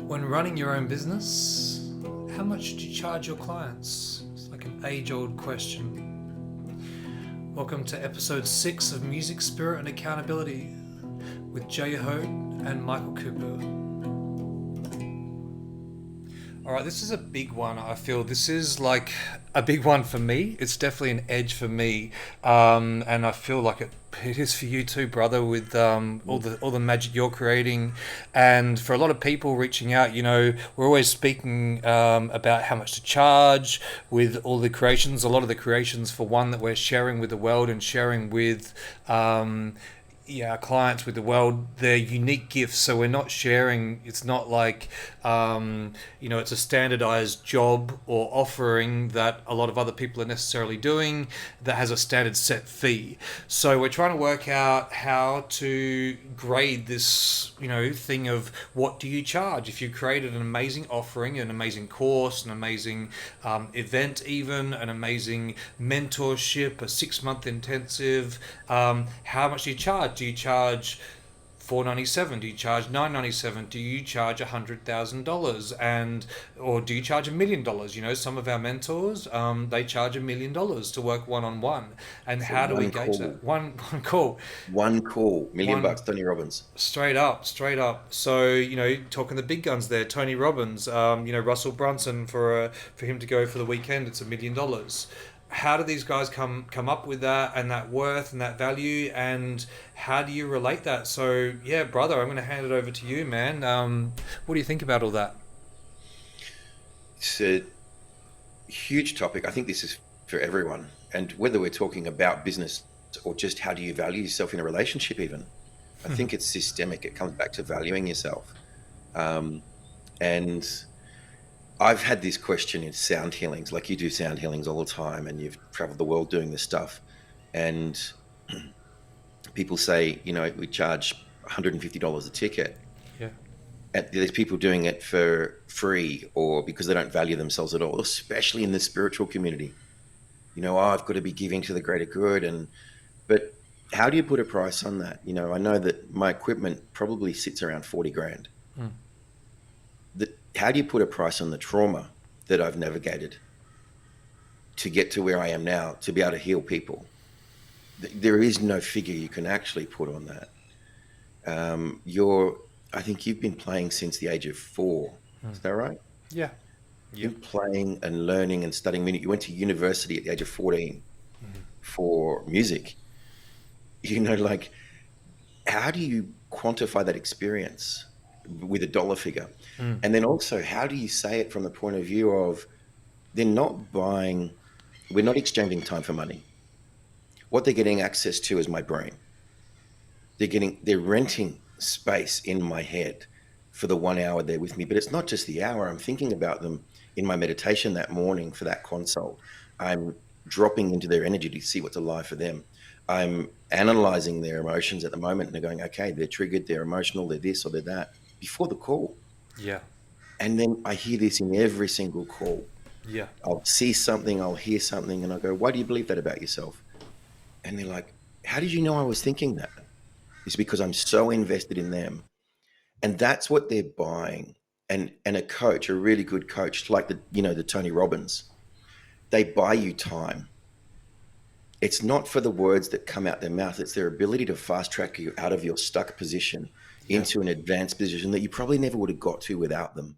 When running your own business, how much do you charge your clients? It's like an age-old question. Welcome to episode 6 of Music, Spirit and Accountability with Jay Hoad and Michael Cooper. All right, this is a big one. I feel this is like a big one for me. It's definitely an edge for me, and I feel like it is for you too, brother. With all the magic you're creating, and for a lot of people reaching out, we're always speaking about how much to charge with all the creations. A lot of the creations, for one, that we're sharing with the world and sharing with. Our clients with the world, they're unique gifts, so we're not sharing. It's not like it's a standardized job or offering that a lot of other people are necessarily doing that has a standard set fee. So we're trying to work out how to grade this thing of what do you charge if you created an amazing offering, an amazing course, an amazing event, even an amazing mentorship, a 6-month intensive. How much do you charge? Do you charge $497? Do you charge $997? Do you charge $100,000? Or do you charge $1 million? Some of our mentors, they charge $1 million to work one-on-one. And For how do we one gauge call. that? One call. One call. Million One bucks, Tony Robbins. Straight up, straight up. So talking the big guns there, Tony Robbins, Russell Brunson, for him to go for the weekend, it's $1 million. How do these guys come up with that and that worth and that value, and how do you relate that? So yeah, brother, I'm going to hand it over to you, man. What do you think about all that? It's a huge topic. I think this is for everyone. And whether we're talking about business or just how do you value yourself in a relationship, even, I think it's systemic. It comes back to valuing yourself. And I've had this question in sound healings, like you do sound healings all the time, and you've traveled the world doing this stuff. And people say, we charge $150 a ticket. Yeah. And there's people doing it for free or because they don't value themselves at all, especially in the spiritual community. I've got to be giving to the greater good. But how do you put a price on that? I know that my equipment probably sits around 40 grand. Mm. How do you put a price on the trauma that I've navigated to get to where I am now, to be able to heal people? There is no figure you can actually put on that. I think you've been playing since the age of 4. Is that right? Yeah. You've Yep. been playing and learning and studying music. You went to university at the age of 14 for music. Like, how do you quantify that experience with a dollar figure? Mm. And then also, how do you say it from the point of view of we're not exchanging time for money. What they're getting access to is my brain. They're renting space in my head for the 1 hour they're with me. But it's not just the hour. I'm thinking about them in my meditation that morning for that consult. I'm dropping into their energy to see what's alive for them. I'm analyzing their emotions at the moment and they're going, okay, they're triggered, they're emotional, they're this or they're that before the call. Yeah. And then I hear this in every single call. Yeah. I'll see something, I'll hear something, and I go, why do you believe that about yourself? And they're like, how did you know I was thinking that? It's because I'm so invested in them. And that's what they're buying. And a coach, a really good coach, like the Tony Robbins, they buy you time. It's not for the words that come out their mouth. It's their ability to fast track you out of your stuck position into an advanced position that you probably never would have got to without them,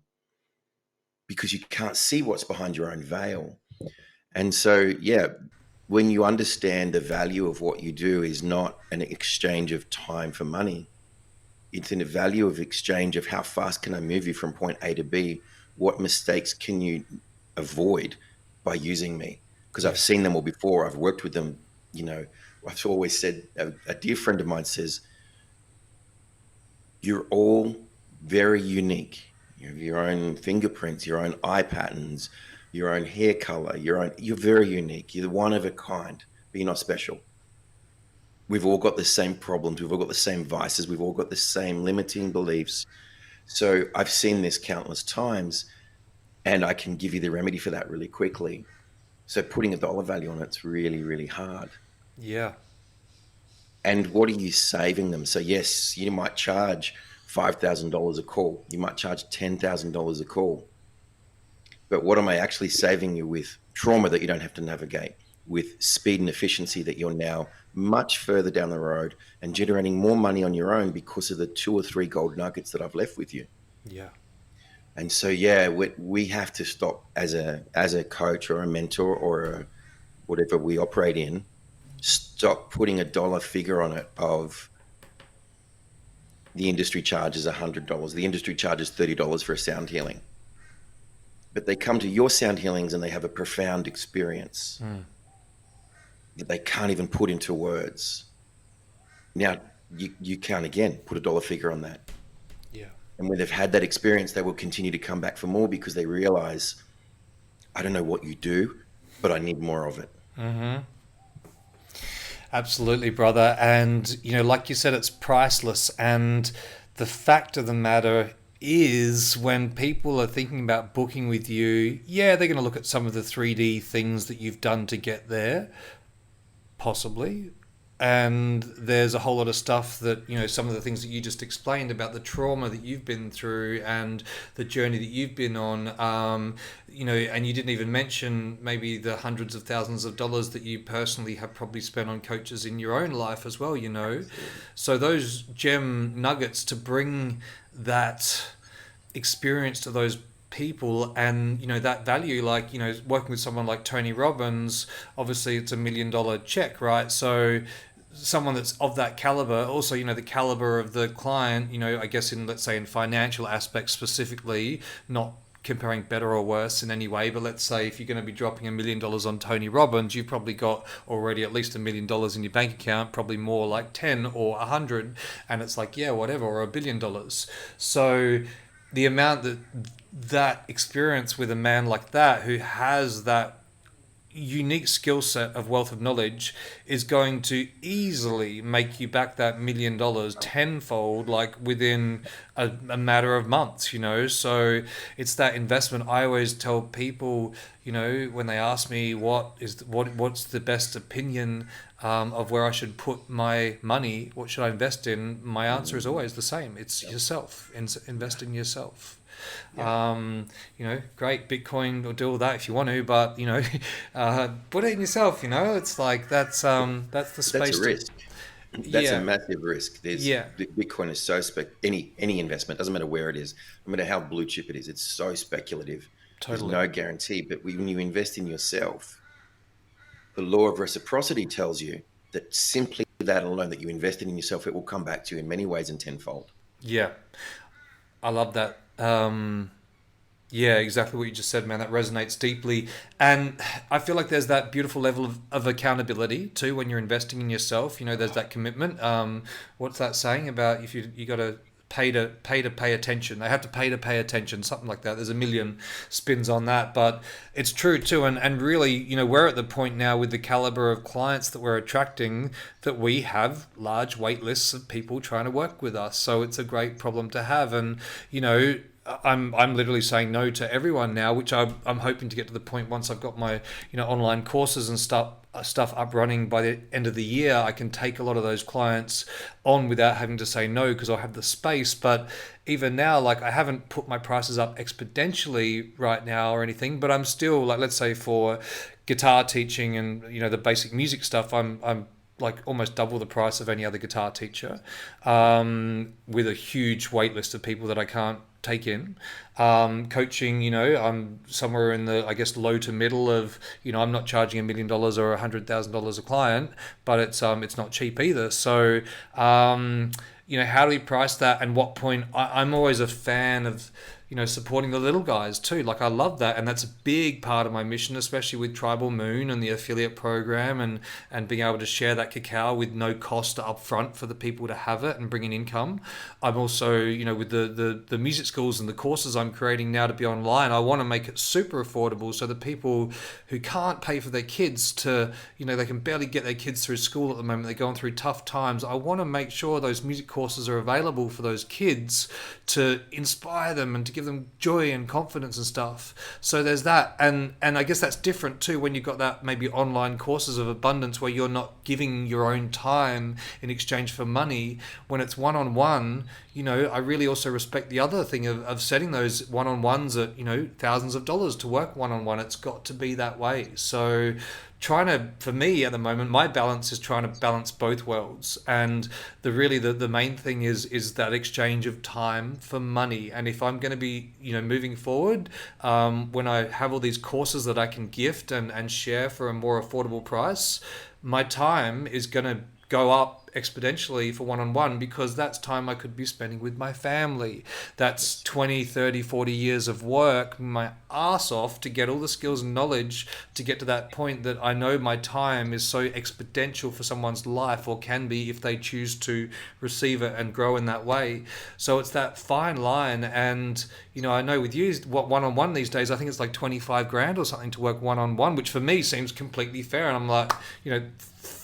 because you can't see what's behind your own veil. And so, when you understand the value of what you do is not an exchange of time for money, it's in a value of exchange of how fast can I move you from point A to B? What mistakes can you avoid by using me? Because I've seen them all before. I've worked with them. I've always said, a dear friend of mine says, you're all very unique. You have your own fingerprints, your own eye patterns, your own hair color, you're very unique. You're one of a kind, but you're not special. We've all got the same problems. We've all got the same vices. We've all got the same limiting beliefs. So I've seen this countless times, and I can give you the remedy for that really quickly. So putting a dollar value on it's really, really hard. Yeah. And what are you saving them? So yes, you might charge $5,000 a call. You might charge $10,000 a call. But what am I actually saving you with? Trauma that you don't have to navigate, with speed and efficiency that you're now much further down the road and generating more money on your own because of the 2 or 3 gold nuggets that I've left with you. Yeah. And so, yeah, we have to stop as a coach or a mentor or whatever we operate in, stop putting a dollar figure on it of the industry charges $100. The industry charges $30 for a sound healing. But they come to your sound healings and they have a profound experience that they can't even put into words. Now, you can't, again, put a dollar figure on that. Yeah. And when they've had that experience, they will continue to come back for more because they realize, I don't know what you do, but I need more of it. Mm-hmm. Absolutely, brother. And, like you said, it's priceless. And the fact of the matter is, when people are thinking about booking with you, yeah, they're going to look at some of the 3D things that you've done to get there, possibly. And there's a whole lot of stuff that, some of the things that you just explained about the trauma that you've been through and the journey that you've been on, and you didn't even mention maybe the hundreds of thousands of dollars that you personally have probably spent on coaches in your own life as well, So those gem nuggets to bring that experience to those people and that value, like working with someone like Tony Robbins, obviously it's $1 million check, right? So someone that's of that caliber, also the caliber of the client, I guess in, let's say, in financial aspects specifically, not comparing better or worse in any way, but let's say if you're going to be dropping $1 million on Tony Robbins, you've probably got already at least $1 million in your bank account, probably more like 10 or 100, and it's like, yeah, whatever, or $1 billion. So the amount that experience with a man like that, who has that unique skill set of wealth of knowledge, is going to easily make you back that $1 million tenfold, like within a matter of months, So it's that investment. I always tell people, when they ask me what's the best opinion of where I should put my money, what should I invest in, my answer is always the same. It's yourself. Invest in yourself. Yeah. Great, Bitcoin will do all that if you want to, but put it in yourself. It's like that's the space. That's a risk. That's Yeah. a massive risk. Yeah. Bitcoin is so any investment, doesn't matter where it is, no matter how blue chip it is, it's so speculative. Totally. There's no guarantee. But when you invest in yourself, the law of reciprocity tells you that simply that alone, that you invested in yourself, it will come back to you in many ways and tenfold. Yeah, I love that. Yeah, exactly what you just said, man. That resonates deeply. And I feel like there's that beautiful level of accountability too when you're investing in yourself. There's that commitment. What's that saying about if you got to pay attention? They have to pay attention, something like that. There's a million spins on that, but it's true too. And really, we're at the point now with the caliber of clients that we're attracting that we have large wait lists of people trying to work with us. So it's a great problem to have. And, I'm literally saying no to everyone now, which I'm hoping to get to the point once I've got my online courses and stuff up running by the end of the year. I can take a lot of those clients on without having to say no because I'll have the space. But even now, like, I haven't put my prices up exponentially right now or anything, but I'm still, like, let's say for guitar teaching and the basic music stuff, I'm like almost double the price of any other guitar teacher, with a huge wait list of people that I can't take in. Coaching, I'm somewhere in the, I guess, low to middle of, I'm not charging $1 million or $100,000 a client, but it's not cheap either. So, how do we price that, and what point? I'm always a fan of, supporting the little guys too. Like, I love that. And that's a big part of my mission, especially with Tribal Moon and the affiliate program and being able to share that cacao with no cost up front for the people to have it and bring in income. I'm also, with the music schools and the courses I'm creating now to be online, I want to make it super affordable so that people who can't pay for their kids to, they can barely get their kids through school at the moment, they're going through tough times. I want to make sure those music courses are available for those kids to inspire them and to give give them joy and confidence and stuff. So there's that, and I guess that's different too when you've got that maybe online courses of abundance where you're not giving your own time in exchange for money. When it's one-on-one, I really also respect the other thing of setting those one-on-ones at thousands of dollars to work one-on-one. It's got to be that way. So for me at the moment, my balance is trying to balance both worlds, and the main thing is that exchange of time for money. And if I'm going to be moving forward, when I have all these courses that I can gift and share for a more affordable price, my time is going to go up exponentially for one-on-one, because that's time I could be spending with my family. That's 20, 30, 40 years of work, my ass off, to get all the skills and knowledge to get to that point that I know my time is so exponential for someone's life, or can be if they choose to receive it and grow in that way. So it's that fine line. And I know with you, what one-on-one these days, I think it's like 25 grand or something to work one-on-one, which for me seems completely fair. And I'm like,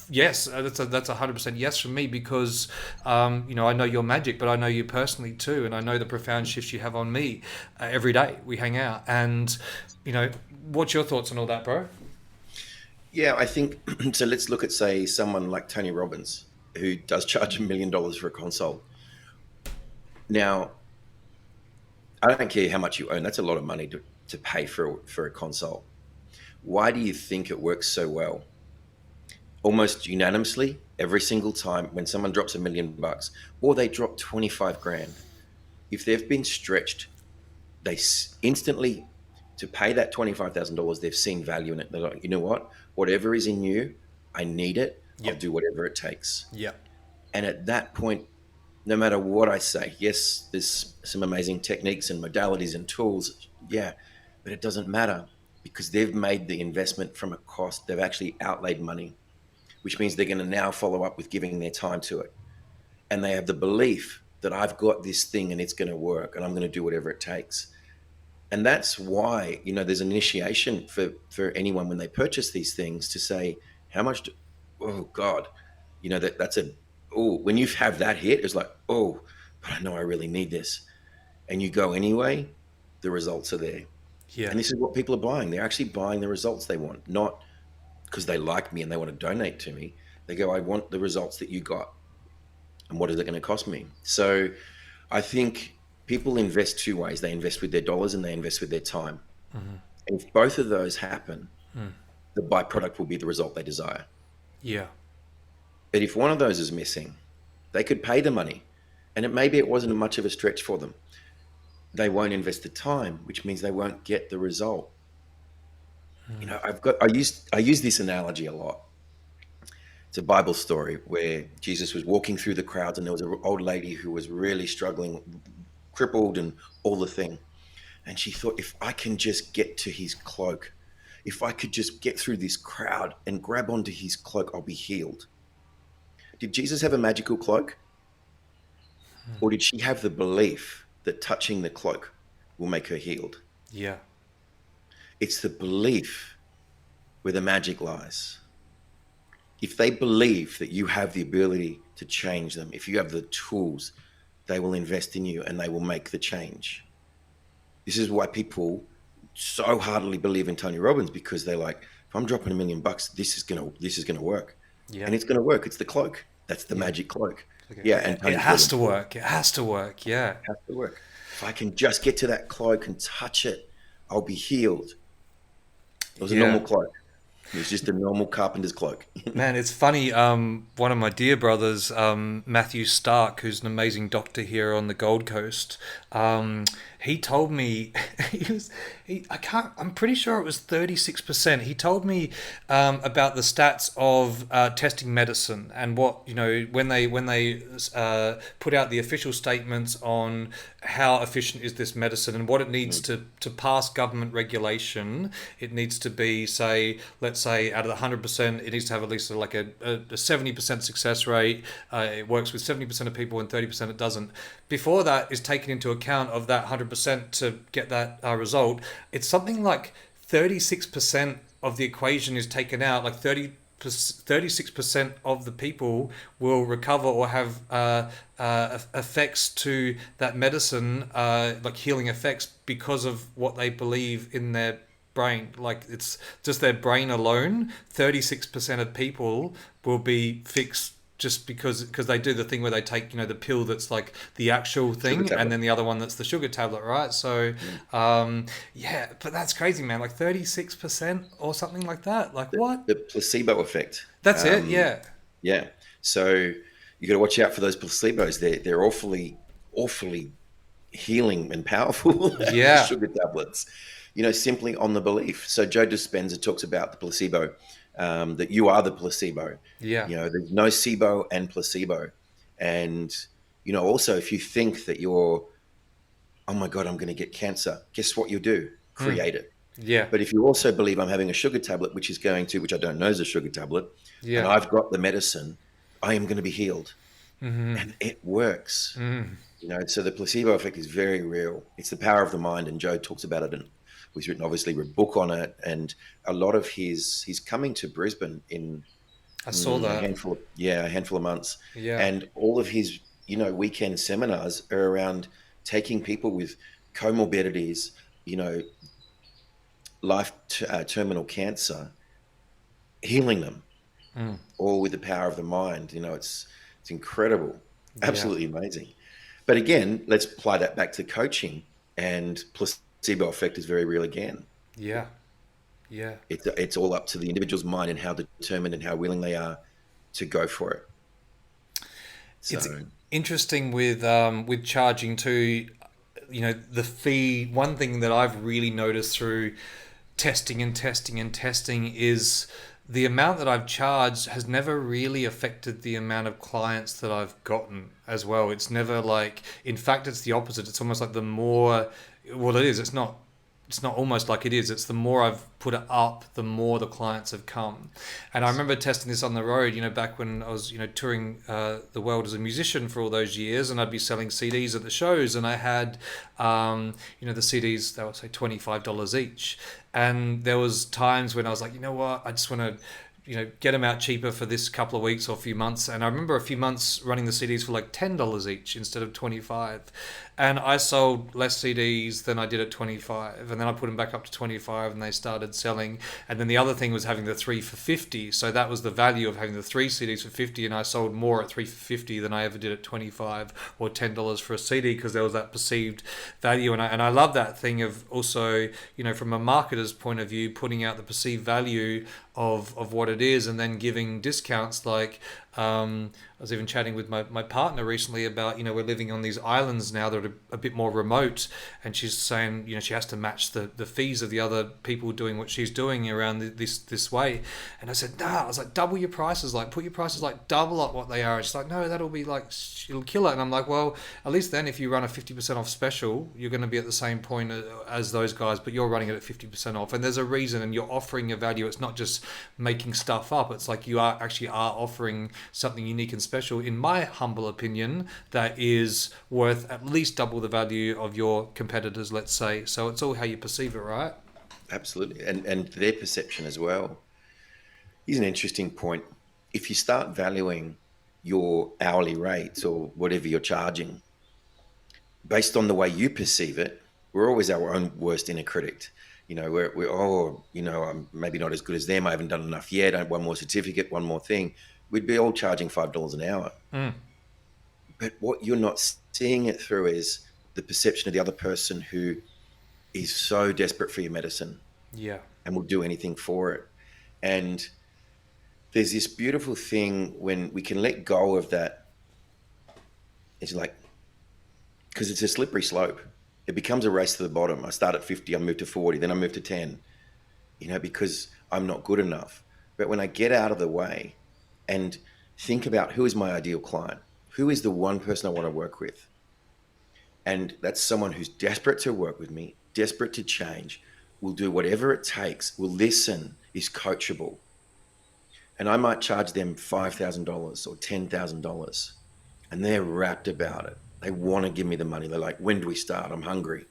yes, that's 100% yes from me, because I know your magic, but I know you personally too, and I know the profound shifts you have on me every day. We hang out, and what's your thoughts on all that, bro? Yeah, I think so. Let's look at, say, someone like Tony Robbins, who does charge $1 million for a consult. Now, I don't care how much you earn; that's a lot of money to pay for a consult. Why do you think it works so well? Almost unanimously, every single time when someone drops $1 million or they drop 25 grand, if they've been stretched, they instantly, to pay that $25,000, they've seen value in it. They're like, you know what? Whatever is in you, I need it. Yep. I'll do whatever it takes. Yeah. And at that point, no matter what I say, yes, there's some amazing techniques and modalities and tools. Yeah, but it doesn't matter, because they've made the investment from a cost. They've actually outlaid money, which means they're going to now follow up with giving their time to it. And they have the belief that I've got this thing and it's going to work and I'm going to do whatever it takes. And that's why, there's an initiation for anyone when they purchase these things, to say, how much oh God, when you have that hit, it's like, oh, but I know I really need this. And you go anyway, the results are there. Yeah. And this is what people are buying. They're actually buying the results they want, not because they like me and they want to donate to me. They go, I want the results that you got. And what is it going to cost me? So I think people invest two ways. They invest with their dollars and they invest with their time. Mm-hmm. And if both of those happen, the byproduct will be the result they desire. Yeah. But if one of those is missing, they could pay the money, and maybe it wasn't much of a stretch for them. They won't invest the time, which means they won't get the result. I use this analogy a lot. It's a Bible story where Jesus was walking through the crowds, and there was an old lady who was really struggling, crippled and all the thing. And she thought, if I can just get to his cloak, if I could just get through this crowd and grab onto his cloak, I'll be healed. Did Jesus have a magical cloak? Or did she have the belief that touching the cloak will make her healed? Yeah. It's the belief where the magic lies. If they believe that you have the ability to change them, if you have the tools, they will invest in you and they will make the change. This is why people so heartily believe in Tony Robbins, because they're like, if I'm dropping $1 million, this is gonna work. Yeah. And it's gonna work. It's the cloak. That's the magic cloak. Okay. Yeah, and it has to work. It has to work. Yeah. It has to work. If I can just get to that cloak and touch it, I'll be healed. It was a normal cloak. It was just a normal carpenter's cloak. Man, it's funny. One of my dear brothers, Matthew Stark, who's an amazing doctor here on the Gold Coast, he told me I'm pretty sure it was 36%. He told me about the stats of testing medicine, and what, when they put out the official statements on how efficient is this medicine and what it needs to pass government regulation. It needs to be, let's say out of the 100%, it needs to have at least like a 70% success rate. It works with 70% of people and 30% it doesn't. Before that is taken into account of that 100% to get that result, it's something like 36% of the equation is taken out, like 36% of the people will recover or have effects to that medicine, like healing effects, because of what they believe in their brain. Like it's just their brain alone. 36% of people will be fixed just because they do the thing where they take the pill that's like the actual Sugar thing, and tablet. then the other one that's the sugar tablet, right? So Mm. yeah, but that's crazy, man. Like 36% or something like that. Like what? The placebo effect. That's it. Um, Yeah. yeah. So you got to watch out for those placebos. They're awfully healing and powerful, the Yeah. sugar tablets, simply on the belief. So Joe Dispenza talks about the placebo, that you are the placebo. Yeah. There's nocebo and placebo. And, also if you think that you're, oh my God, I'm going to get cancer, guess what you do? Mm. Create it. Yeah. But if you also believe I'm having a sugar tablet, which I don't know is a sugar tablet, and Yeah. I've got the medicine, I am going to be healed. Mm-hmm. And it works. Mm. So the placebo effect is very real. It's the power of the mind, and Joe talks about it, and he's written obviously a book on it. And a lot of he's coming to Brisbane in I saw that. a handful of months, Yeah. and all of his weekend seminars are around taking people with comorbidities, you know, terminal cancer, healing them, Mm. all with the power of the mind. It's incredible, Yeah. absolutely amazing. But again, let's apply that back to coaching, and placebo effect is very real again. Yeah. Yeah. It's all up to the individual's mind and how determined and how willing they are to go for it. It's So interesting with charging too. The fee. One thing that I've really noticed through testing and testing and testing is the amount that I've charged has never really affected the amount of clients that I've gotten as well. It's never like, in fact, it's the opposite. It's almost like the more, well, it is. It's not almost like it is. It's the more I've put it up, the more the clients have come. And I remember testing this on the road, back when I was, touring the world as a musician for all those years, and I'd be selling CDs at the shows, and I had, the CDs, they would say $25 each. And there was times when I was like, you know what, I just want to get them out cheaper for this couple of weeks or a few months. And I remember a few months running the CDs for like $10 each instead of 25. And I sold less CDs than I did at 25. And then I put them back up to 25 and they started selling. And then the other thing was having the 3 for 50. So that was the value of having the 3 CDs for 50. And I sold more at 3 for 50 than I ever did at 25 or $10 for a CD, because there was that perceived value. And I love that thing of also, from a marketer's point of view, putting out the perceived value of what it is, and then giving discounts. Like I was even chatting with my partner recently about, we're living on these islands now that are a bit more remote, and she's saying, she has to match the fees of the other people doing what she's doing around this way. And I said, nah, I was like, double your prices, like put your prices like double up what they are. And she's like, no, that'll be like, it'll kill it. And I'm like, well, at least then if you run a 50% off special, you're going to be at the same point as those guys, but you're running it at 50% off. And there's a reason, and you're offering a value. It's not just making stuff up. It's like you are offering something unique and special, in my humble opinion, that is worth at least double the value of your competitors, let's say. So it's all how you perceive it, right? absolutely, and their perception as well. Here's an interesting point. If you start valuing your hourly rates or whatever you're charging based on the way you perceive it, we're always our own worst inner critic. I'm maybe not as good as them. I haven't done enough yet. I want one more certificate, one more thing. We'd be all charging $5 an hour. Mm. But what you're not seeing it through is the perception of the other person who is so desperate for your medicine Yeah. and will do anything for it. And there's this beautiful thing when we can let go of that. It's like, because it's a slippery slope. It becomes a race to the bottom. I start at 50, I move to 40, then I move to 10, because I'm not good enough. But when I get out of the way and think about who is my ideal client, who is the one person I want to work with, and that's someone who's desperate to work with me, desperate to change, will do whatever it takes, will listen, is coachable. And I might charge them $5,000 or $10,000, and they're rapt about it. They want to give me the money. They're like, when do we start? I'm hungry.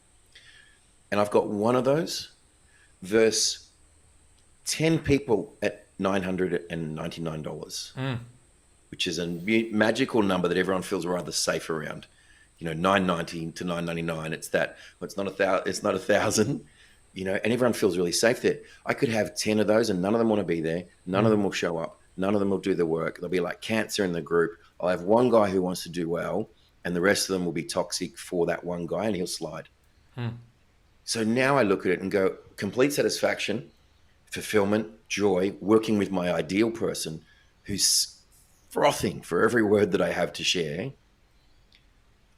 And I've got one of those versus 10 people at $999, Mm. which is a magical number that everyone feels rather safe around. 990 to 999. It's that. Well, it's not a thousand. It's not 1,000. And everyone feels really safe there. I could have 10 of those, and none of them want to be there. None of Mm. them will show up. None of them will do the work. They'll be like cancer in the group. I'll have one guy who wants to do well, and the rest of them will be toxic for that one guy, and he'll slide. Mm. So now I look at it and go, complete satisfaction, fulfillment, joy, working with my ideal person who's frothing for every word that I have to share.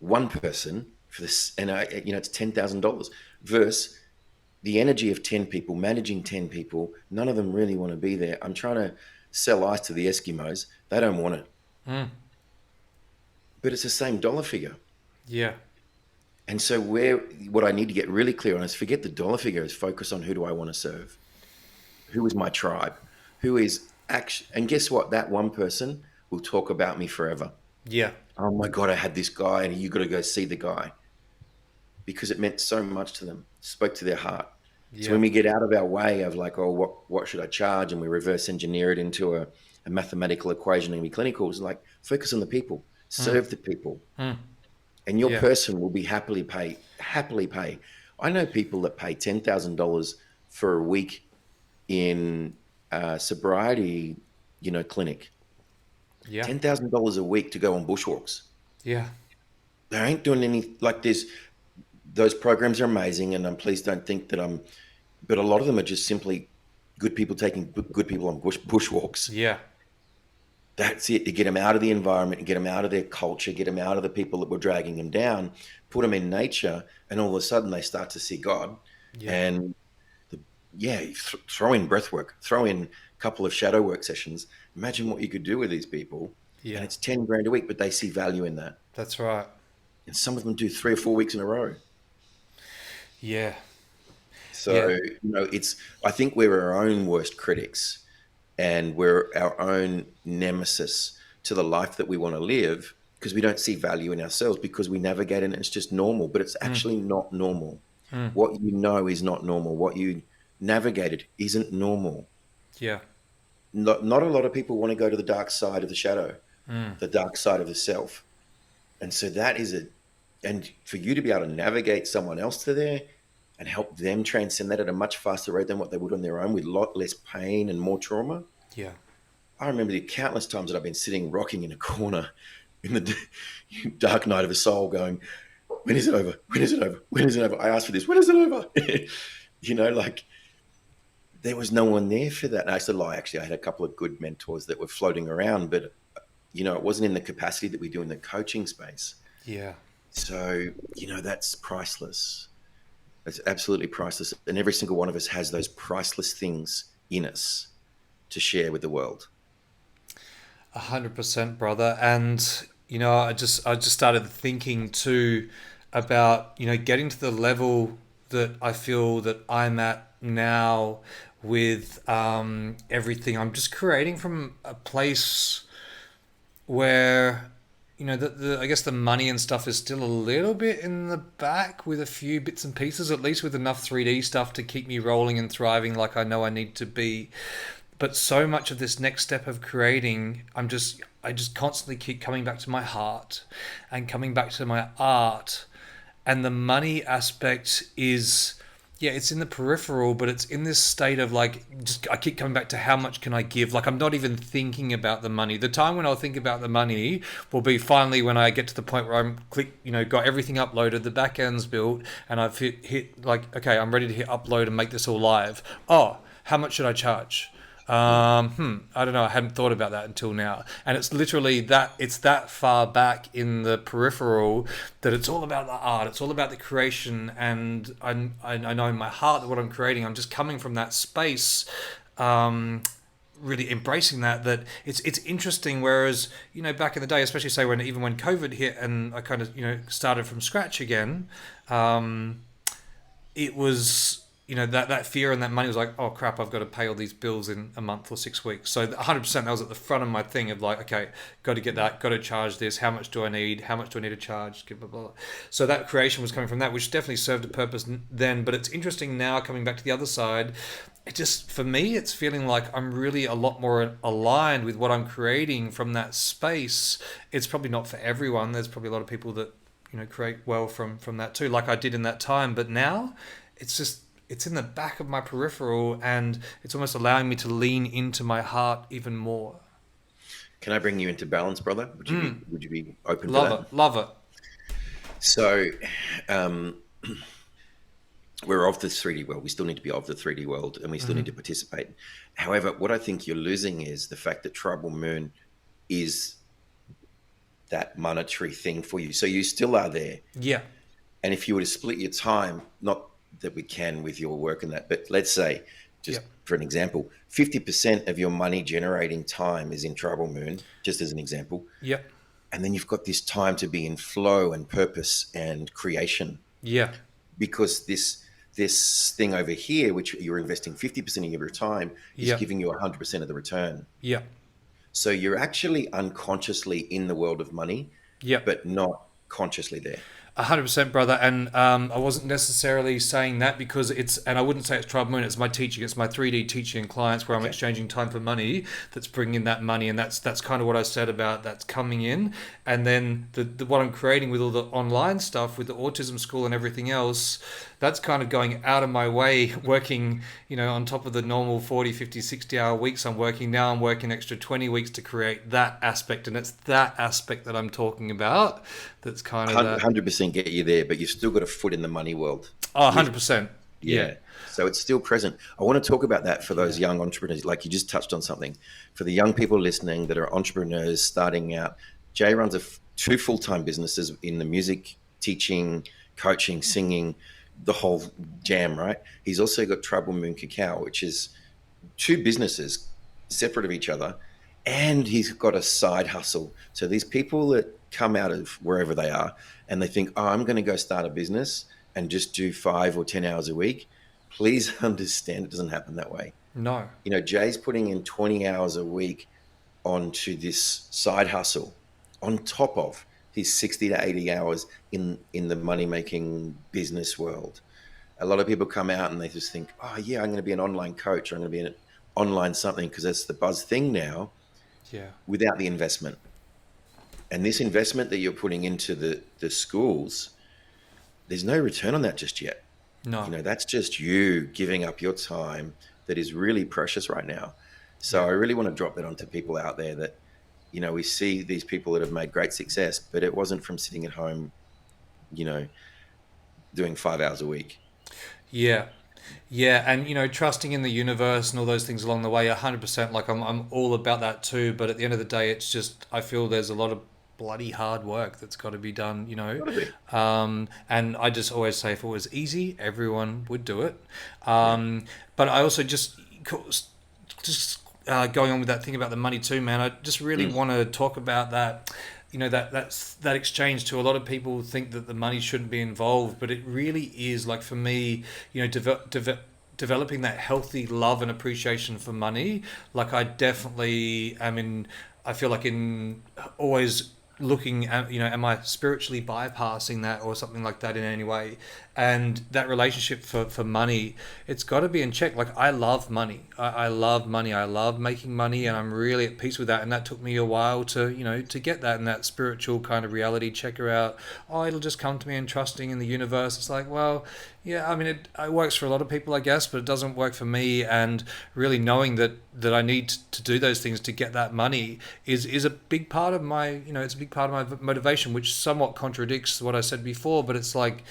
One person for this, and it's $10,000 versus the energy of 10 people, managing 10 people. None of them really want to be there. I'm trying to sell ice to the Eskimos. They don't want it, Mm. but it's the same dollar figure. Yeah. And so what I need to get really clear on is forget the dollar figure, is focus on who do I want to serve? Who is my tribe? Who is actually, and guess what? That one person will talk about me forever. Yeah. Oh my God, I had this guy, and you got to go see the guy because it meant so much to them, spoke to their heart. So Yeah. when we get out of our way of like, oh, what should I charge? And we reverse engineer it into a mathematical equation and be clinical, it's like focus on the people, Mm. serve the people, Mm. and your Yeah. person will be happily pay. I know people that pay $10,000 for a week in sobriety, clinic, Yeah. $10,000 a week to go on bushwalks. Yeah. They ain't doing any like this. Those programs are amazing, and please don't think that I'm. But a lot of them are just simply good people taking good people on bushwalks. Yeah. That's it, to get them out of the environment, get them out of their culture, get them out of the people that were dragging them down, put them in nature, and all of a sudden they start to see God. Yeah. And yeah, throw in breath work, throw in a couple of shadow work sessions. Imagine what you could do with these people. And Yeah. it's 10 grand a week, but they see value in that. That's right. And some of them do 3 or 4 weeks in a row. Yeah. So, Yeah. I think we're our own worst critics and we're our own nemesis to the life that we want to live because we don't see value in ourselves because we navigate and it's just normal, but it's Mm. actually not normal. Mm. What you know is not normal. What you navigated isn't normal. Yeah. Not a lot of people want to go to the dark side of the shadow, Mm. the dark side of the self. And so and for you to be able to navigate someone else to there and help them transcend that at a much faster rate than what they would on their own with a lot less pain and more trauma. Yeah. I remember the countless times that I've been sitting rocking in a corner in the dark night of a soul going, when is it over? When is it over? When is it over? I asked for this. When is it over? Like there was no one there for that. And I used to lie. Actually, I had a couple of good mentors that were floating around, but it wasn't in the capacity that we do in the coaching space. Yeah. So, that's priceless. It's absolutely priceless. And every single one of us has those priceless things in us to share with the world. 100%, brother. And I just started thinking too about getting to the level that I feel that I'm at now with everything. I'm just creating from a place where I guess the money and stuff is still a little bit in the back with a few bits and pieces, at least with enough 3D stuff to keep me rolling and thriving like I know I need to be. But so much of this next step of creating, I just constantly keep coming back to my heart and coming back to my art. And the money aspect is, yeah, it's in the peripheral, but it's in this state of like, just I keep coming back to how much can I give? Like, I'm not even thinking about the money. The time when I'll think about the money will be finally when I get to the point where got everything uploaded, the back end's built, and I've hit like, okay, I'm ready to hit upload and make this all live. Oh, how much should I charge? I don't know. I hadn't thought about that until now. And it's literally that, it's that far back in the peripheral that it's all about the art. It's all about the creation. And I know in my heart that what I'm creating, I'm just coming from that space, really embracing that it's interesting. Whereas, back in the day, especially say even when COVID hit and I kind of, started from scratch again, it was that fear and that money was like, oh crap, I've got to pay all these bills in a month or 6 weeks. So 100% that was at the front of my thing of like, okay, got to get that, got to charge this, how much do I need to charge, blah, blah, blah. So that creation was coming from that, which definitely served a purpose then. But it's interesting now coming back to the other side it just, for me, it's feeling like I'm really a lot more aligned with what I'm creating from that space. It's probably not for everyone. There's probably a lot of people that, create well from that too, like I did in that time. But now it's just, it's in the back of my peripheral, and it's almost allowing me to lean into my heart even more. Can I bring you into balance, brother? Mm, Would you be open for love that? it, love it. So, um, we're of the 3D world. We still need to be of the 3D world, and we still Hmm. need to participate. However, what I think you're losing is the fact that Tribal Moon is that monetary thing for you. So you still are there. Yeah, And if you were to split your time, not that we can with your work and that, but let's say, yeah, just for an example, 50% of your money generating time is in Tribal Moon, just as an example. yeah, And then you've got this time to be in flow and purpose and creation, yeah, because this thing over here, which you're investing 50% of your time, is yeah, giving you 100% of the return. yeah, So you're actually unconsciously in the world of money, yeah. but not consciously there. 100%, brother. And I wasn't necessarily saying that because it's, and I wouldn't say it's Tribe Moon. It's my teaching. It's my 3D teaching and clients where I'm Okay. exchanging time for money. That's bringing that money, and that's kind of what I said about that's coming in. And then the what I'm creating with all the online stuff, with the autism school and everything else, that's kind of going out of my way, working, on top of the normal 40, 50, 60-hour weeks I'm working. Now I'm working extra 20 weeks to create that aspect. And it's that aspect that I'm talking about. That's kind of that. 100% get you there, but you've still got a foot in the money world Oh, with, 100%. Yeah. yeah. So it's still present. I want to talk about that for those Yeah. young entrepreneurs. Like you just touched on something. For the young people listening that are entrepreneurs starting out, Jay runs two full-time businesses in the music, teaching, coaching, singing, the whole jam, right? He's also got Trouble Moon Cacao, which is two businesses separate of each other, and he's got a side hustle. So these people that come out of wherever they are and they think, oh, I'm going to go start a business and just do 5 or 10 hours a week. Please understand it doesn't happen that way. No. Jay's putting in 20 hours a week onto this side hustle on top of his 60 to 80 hours in the money making business world. A lot of people come out and they just think, oh yeah, I'm going to be an online coach, or I'm going to be an online something, because that's the buzz thing now, Yeah. without the investment. And this investment that you're putting into the schools, there's no return on that just yet. No. That's just you giving up your time that is really precious right now. So Yeah. I really want to drop that onto people out there that, we see these people that have made great success, but it wasn't from sitting at home, you know, doing 5 hours a week. Yeah. Yeah, and trusting in the universe and all those things along the way, 100%. Like I'm all about that too. But at the end of the day, it's just I feel there's a lot of bloody hard work that's got to be done. Gotta be. And I just always say, if it was easy, everyone would do it. Yeah. But I also just going on with that thing about the money too, man. I just really Mm. want to talk about that. That exchange too. A lot of people think that the money shouldn't be involved, but it really is. Like for me, developing that healthy love and appreciation for money. Like I definitely am in. I feel like in always looking at, am I spiritually bypassing that or something like that in any way? And that relationship for money, it's got to be in check. Like I love money. I love money. I love making money, and I'm really at peace with that. And that took me a while to get that, and that spiritual kind of reality checker out. Oh, it'll just come to me, and trusting in the universe. It's like, well, yeah, I mean, it works for a lot of people, I guess, but it doesn't work for me. And really knowing that I need to do those things to get that money is a big part of my, it's a big part of my motivation, which somewhat contradicts what I said before. But it's like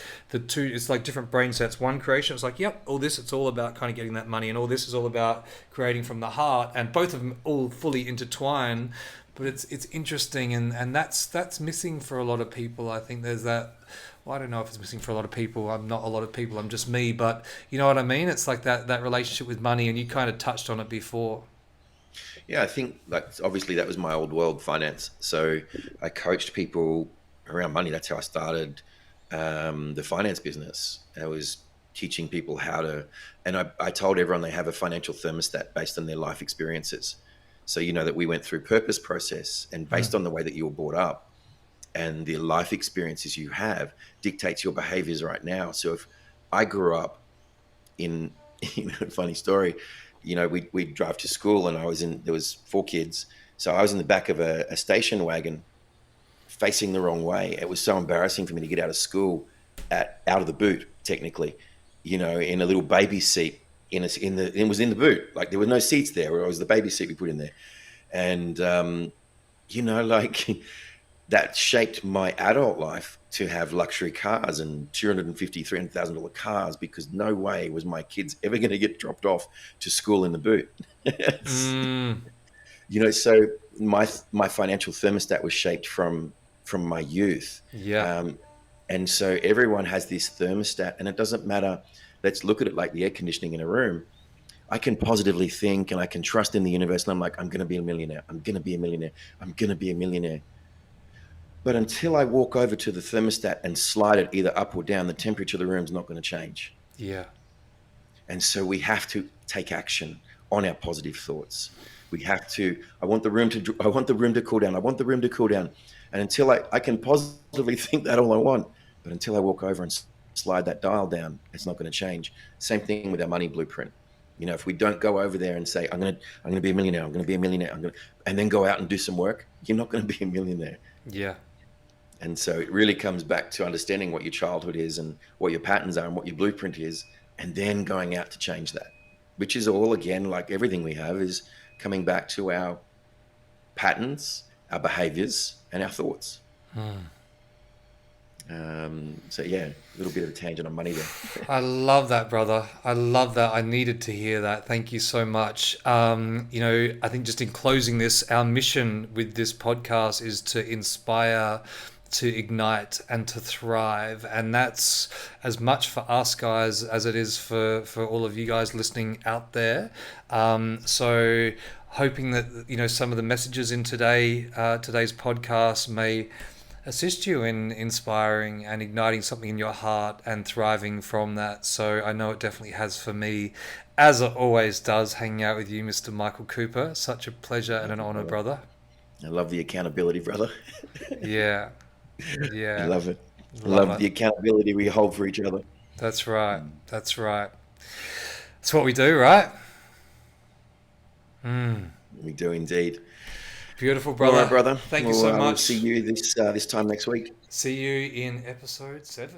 it's like different brain sets. One creation, it's like, yep, all this, it's all about kind of getting that money, and all this is all about creating from the heart, and both of them all fully intertwine. But it's interesting, and that's missing for a lot of people. I think there's that. Well, I don't know if it's missing for a lot of people. I'm not a lot of people. I'm just me. But you know what I mean? It's like that relationship with money, and you kind of touched on it before. Yeah, I think like obviously that was my old world, finance. So I coached people around money. That's how I started the finance business. I was teaching people how to, and I told everyone they have a financial thermostat based on their life experiences. So that we went through purpose process, and Mm. based on the way that you were brought up and the life experiences you have dictates your behaviors right now. So if I grew up in Funny story. We'd drive to school, and there was four kids. So I was in the back of a station wagon facing the wrong way. It was so embarrassing for me to get out of school out of the boot, technically, in a little baby seat it was in the boot. Like there were no seats there. It was the baby seat we put in there. And, like that shaped my adult life to have luxury cars and $250,000, $300,000 cars, because no way was my kids ever going to get dropped off to school in the boot. Mm, So my financial thermostat was shaped from my youth. yeah. And so everyone has this thermostat, and it doesn't matter. Let's look at it like the air conditioning in a room. I can positively think and I can trust in the universe. And I'm like, I'm going to be a millionaire. I'm going to be a millionaire. I'm going to be a millionaire. But until I walk over to the thermostat and slide it either up or down, the temperature of the room is not going to change. Yeah. And so we have to take action on our positive thoughts. We have to, I want the room to cool down. I want the room to cool down. And until I can positively think that all I want, but until I walk over and slide that dial down, it's not going to change. Same thing with our money blueprint. If we don't go over there and say, I'm going to be a millionaire, I'm going to be a millionaire, and then go out and do some work, you're not going to be a millionaire. Yeah. And so it really comes back to understanding what your childhood is and what your patterns are and what your blueprint is, and then going out to change that, which is all, again, like everything we have, is coming back to our patterns, our behaviors, and our thoughts. So yeah, a little bit of a tangent on money there. I love that, brother. I love that. I needed to hear that. Thank you so much. I think just in closing this, our mission with this podcast is to inspire, to ignite, and to thrive. And that's as much for us guys as it is for all of you guys listening out there. So hoping that, some of the messages in today's podcast may assist you in inspiring and igniting something in your heart and thriving from that. So I know it definitely has for me, as it always does, hanging out with you, Mr. Michael Cooper. Such a pleasure and an honor, brother. I love the accountability, brother. Yeah. Yeah. I love it. I love the accountability we hold for each other. That's right. That's right. That's what we do, right? We do indeed. Beautiful, brother. All right, brother. Thank you so much. We'll see you this time next week. See you in episode 7.